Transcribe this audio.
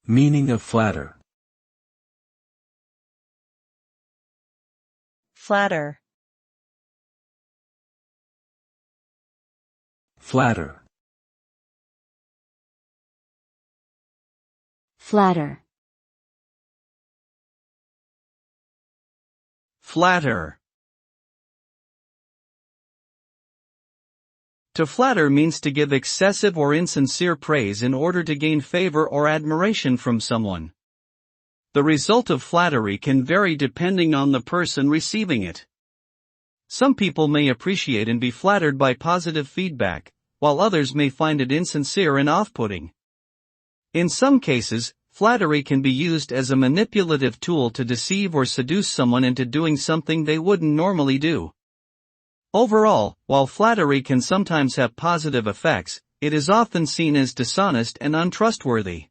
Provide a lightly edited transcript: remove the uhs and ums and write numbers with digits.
Meaning of flatter. Flatter. Flatter. Flatter. Flatter. To flatter means to give excessive or insincere praise in order to gain favor or admiration from someone. The result of flattery can vary depending on the person receiving it. Some people may appreciate and be flattered by positive feedback, while others may find it insincere and off-putting. In some cases, flattery can be used as a manipulative tool to deceive or seduce someone into doing something they wouldn't normally do. Overall, while flattery can sometimes have positive effects, it is often seen as dishonest and untrustworthy.